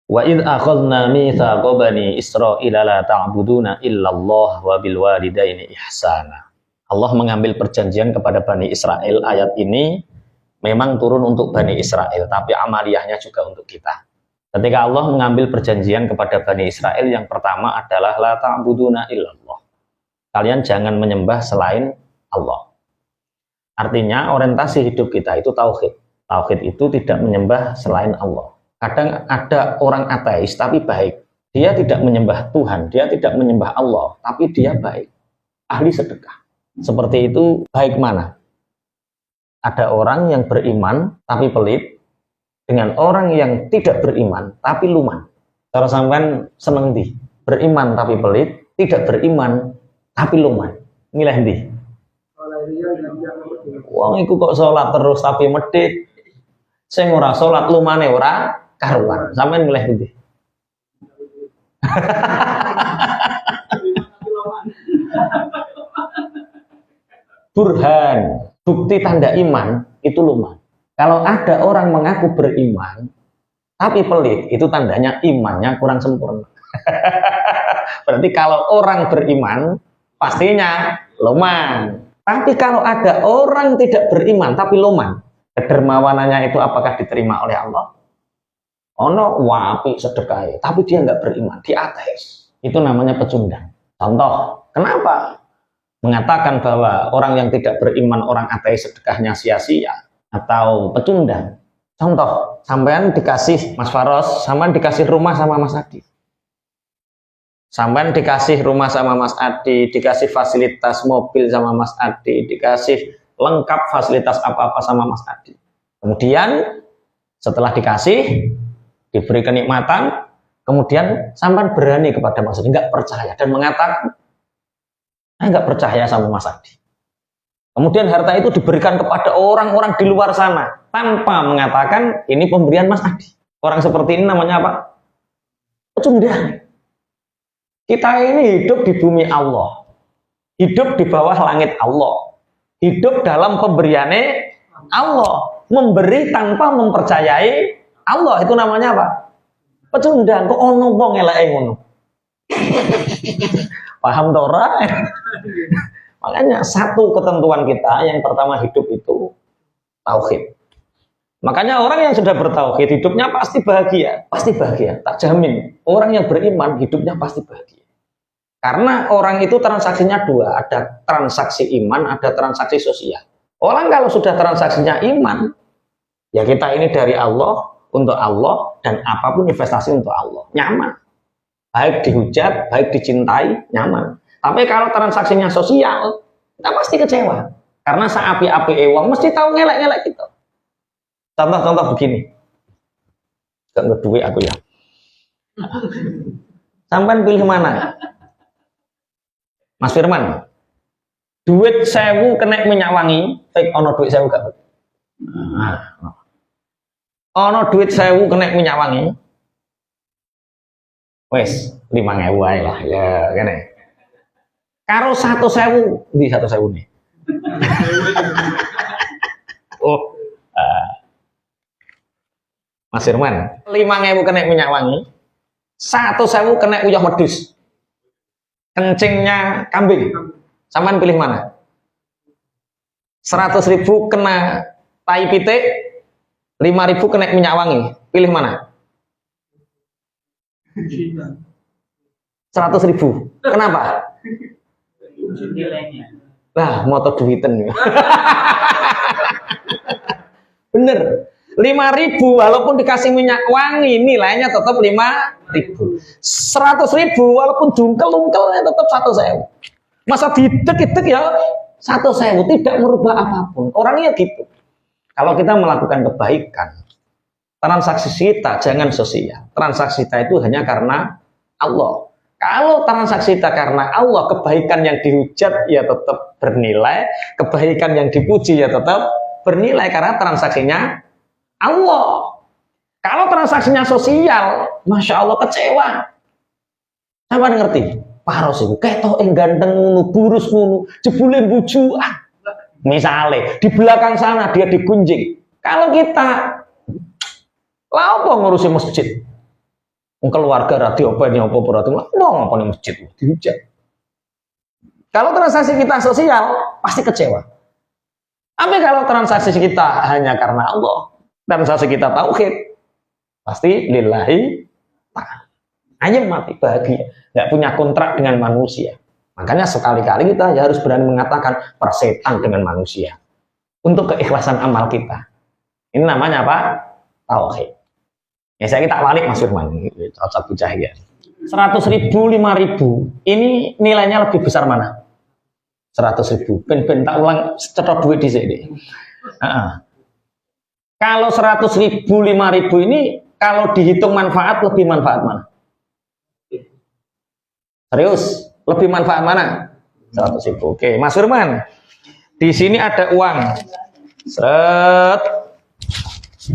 Wa id akhadna mitsaqa bani Israila la ta'buduna illallah wa bil walidaini ihsana. Allah mengambil perjanjian kepada Bani Israel. Ayat ini memang turun untuk Bani Israel, tapi amaliyahnya juga untuk kita. Ketika Allah mengambil perjanjian kepada Bani Israel, yang pertama adalah la ta'buduna illallah. Kalian jangan menyembah selain Allah. Artinya orientasi hidup kita itu tauhid. Tauhid itu tidak menyembah selain Allah. Kadang ada orang ateis tapi baik. Dia tidak menyembah Tuhan, dia tidak menyembah Allah, tapi dia baik. Ahli sedekah. Seperti itu baik mana? Ada orang yang beriman tapi pelit dengan orang yang tidak beriman tapi luman. Kalau sampean seneng di beriman tapi pelit, tidak beriman tapi luman. Milih ndi? Wong iku kok sholat terus tapi medhit. Sing ora sholat lumane ora karuan. Sampean milih ndi? Burhan, bukti tanda iman itu luman. Kalau ada orang mengaku beriman tapi pelit, itu tandanya imannya kurang sempurna. Berarti kalau orang beriman pastinya luman. Tapi kalau ada orang tidak beriman tapi luman, kedermawanannya itu apakah diterima oleh Allah? Ono wapi sedekah, tapi dia nggak beriman, dia ateis. Itu namanya pecundang. Contoh, kenapa mengatakan bahwa orang yang tidak beriman, orang ateis sedekahnya sia-sia atau pecundang? Contoh, sampean dikasih Mas Faros, sampean dikasih rumah sama Mas Adi. Sampean dikasih rumah sama Mas Adi, dikasih fasilitas mobil sama Mas Adi, dikasih lengkap fasilitas apa-apa sama Mas Adi. Kemudian setelah dikasih, diberi kenikmatan, kemudian sampean berani kepada Mas Adi, nggak percaya dan mengatakan, saya nggak percaya sama Mas Adi. Kemudian harta itu diberikan kepada orang-orang di luar sana tanpa mengatakan ini pemberian Mas Adi. Orang seperti ini namanya apa? Pecundang. Kita ini hidup di bumi Allah, hidup di bawah langit Allah, hidup dalam pemberiannya Allah, memberi tanpa mempercayai Allah. Itu namanya apa? Pecundang. Kok ono wong eleke ngono? Paham tora? Makanya satu ketentuan kita yang pertama hidup itu tauhid. Makanya orang yang sudah bertauhid hidupnya pasti bahagia, tak jamin. Orang yang beriman hidupnya pasti bahagia. Karena orang itu transaksinya dua, ada transaksi iman, ada transaksi sosial. Orang kalau sudah transaksinya iman, ya kita ini dari Allah, untuk Allah, dan apapun investasi untuk Allah, nyaman. Baik dihujat, baik dicintai, nyaman. Tapi kalau transaksinya sosial, kita pasti kecewa. Karena seapi-api ewang mesti tahu ngelek-ngelek gitu. Contoh-contoh begini. Gak ngeduwe aku ya. Sampai pilih mana? Mas Firman. Duit 1000 kena minyak wangi, ono duit 1000 gak? Ono duit 1000 kena minyak wangi. Wes 5.000 ae lah ya kene. Karo 100.000 di 100.000 nih. Oh, Mas Firman, 5.000 kena minyak wangi, 100.000 kena uyah wedhus. Kencingnya kambing. Sampean pilih mana? 100.000 kena tai pitik, 5.000 kena minyak wangi. Pilih mana? 100.000. Kenapa? Lah, motor duiten. Bener. 5.000 walaupun dikasih minyak wangi nilainya tetap 5.000. 100.000 walaupun jungkel-ungkelnya tetap 100.000. Masa didek-dek ya 100.000 tidak merubah apapun. Orangnya gitu. Kalau kita melakukan kebaikan, transaksi kita jangan sosial. Transaksi kita itu hanya karena Allah. Kalau transaksi kita karena Allah, kebaikan yang dihujat ya tetap bernilai, kebaikan yang dipuji ya tetap bernilai karena transaksinya Allah. Kalau transaksinya sosial, masya Allah kecewa. Sampai ngerti? Paros itu ketok ganteng ngono, burus ngono, jebule bujuan. Misalnya di belakang sana dia digunjing. Kalau kita lah apa ngurusi masjid? Keluarga radio apa ini apa berarti ngomong apa nih masjid dihujat. Kalau transaksi kita sosial pasti kecewa. Tapi kalau transaksi kita hanya karena Allah, transaksi kita tauhid, pasti lillahi ta'ala. Ayo mati bahagia, nggak punya kontrak dengan manusia. Makanya sekali-kali kita harus berani mengatakan persetan dengan manusia untuk keikhlasan amal kita. Ini namanya apa? Tauhid. Ya saya kita balik Mas Firman, cocok Cahya. 100.000, 5.000, ini nilainya lebih besar mana? 100.000. Ben tak ulang cetok duit di sini. Kalau 100.000, 5.000 ini kalau dihitung manfaat lebih manfaat mana? Serius, lebih manfaat mana? 100.000. Oke, Mas Firman. Di sini ada uang. Set.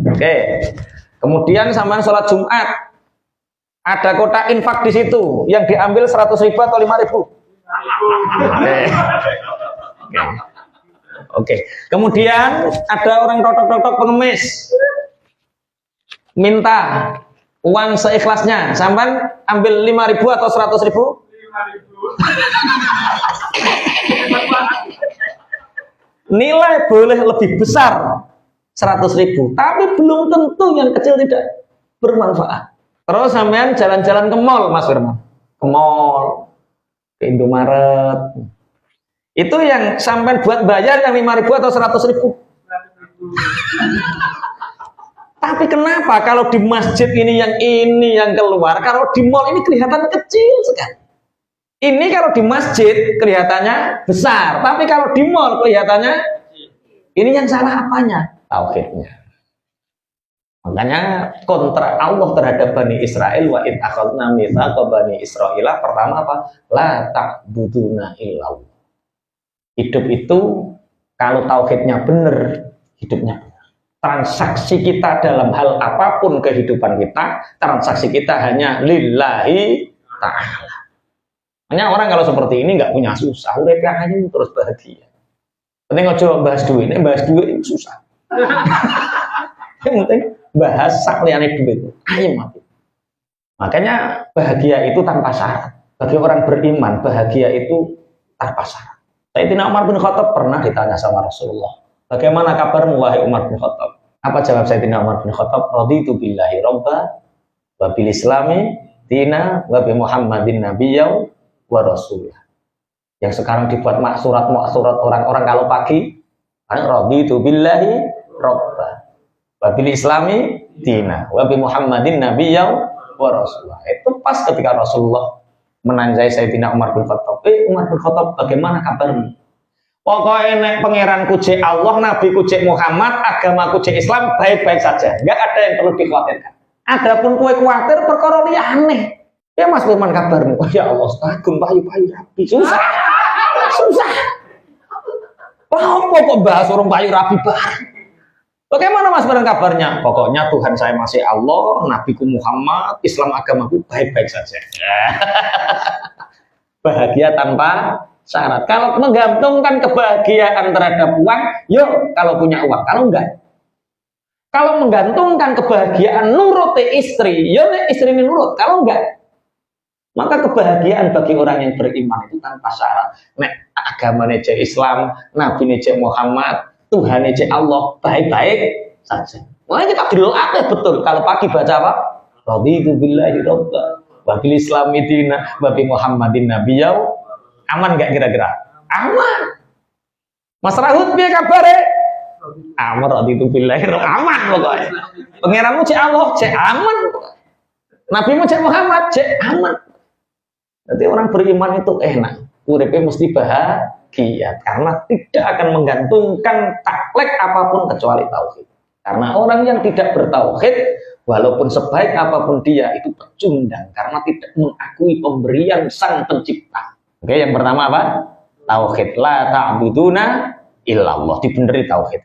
Oke. Kemudian sampai sholat Jumat, ada kotak infak di situ, yang diambil 100.000 atau 5.000? Oke. Kemudian ada orang totok-totok pengemis, minta uang seikhlasnya, sampai ambil 5.000 atau 100.000? 5.000. Nilai boleh lebih besar 100.000, tapi belum tentu yang kecil tidak bermanfaat. Terus sampean jalan-jalan ke mall, Mas Firman, ke mall, ke Indomaret, itu yang sampean buat bayar yang 5.000 atau 100.000? Tapi kenapa kalau di masjid ini yang keluar, kalau di mall ini kelihatan kecil sekali. Ini kalau di masjid kelihatannya besar, tapi kalau di mall kelihatannya ini yang salah apanya? Tauhidnya. Makanya kontrak Allah terhadap Bani Israel, wa id akhadna mitsaqa Bani Israil, pertama apa? La ta'buduna illallah. Hidup itu kalau tauhidnya benar, hidupnya benar. Transaksi kita dalam hal apapun kehidupan kita, transaksi kita hanya lillahi ta'ala. Hanya orang kalau seperti ini nggak punya susah, udah hanya terus bahagia. Penting coba bahas duit, ini susah. Yang penting bahas sakliane duit, ayo mati. Makanya bahagia itu tanpa syarat. Bagi orang beriman, bahagia itu tanpa syarat. Sayyidina Umar bin Khattab pernah ditanya sama Rasulullah, bagaimana kabarmu wahai Umar bin Khattab? Apa jawab Sayyidina Umar bin Khattab? Raditu billahi robba, wa bil islami dina, wa bi Muhammadin nabiyya wa rasulah. Yang sekarang dibuat surat orang-orang kalau pagi, raditu billahi robba, wa bil islami dina, wa bi Muhammadin nabiyya wa rasulah. Itu pas ketika Rasulullah menanjai Sayyidina Umar bin Khattab. Umar bin Khattab, bagaimana kabarmu? Pokoknya nek pangeranku cek Allah, nabiku cek Muhammad, agamaku cek Islam, baik-baik saja. Enggak ada yang perlu dikhawatirkan. Adapun kue khawatir perkara aneh. Ya Mas Firman kabarmu? Oh, ya Allah, agung payu-payu rapi. Susah. Wah, kok bahas orang payu rapi bareng? Bagaimana Mas Firman kabarnya? Pokoknya Tuhan saya masih Allah, nabiku Muhammad, Islam agamaku baik-baik saja. Bahagia tanpa syarat. Kalau menggantungkan kebahagiaan terhadap uang, yuk kalau punya uang. Kalau enggak, kalau menggantungkan kebahagiaan nurut istri, yuk istri ini nurut. Kalau enggak, maka kebahagiaan bagi orang yang beriman itu tanpa syarat. Nek agamanya cek Islam, Nabi cek Muhammad, Tuhan cek Allah, baik-baik saja. Makanya kita berdoa betul. Kalau pagi baca apa? Raditu billahi robba, wa bil islami dina, wa bi Muhammadin nabiyya. Aman gak kira-kira? Aman. Mas Rahut piye kabare? Aman, raditu billahi aman pokoknya. Pangeranmu cek Allah, cek aman. Nabimu cek Muhammad, cek aman. Jadi orang beriman itu enak. Uripnya mesti bahagia karena tidak akan menggantungkan taklek apapun kecuali tauhid. Karena orang yang tidak bertauhid, walaupun sebaik apapun dia, itu pecundang karena tidak mengakui pemberian Sang Pencipta. Oke, yang pertama apa? Tauhid. La ta'buduna illallah. Dibeneri tauhid.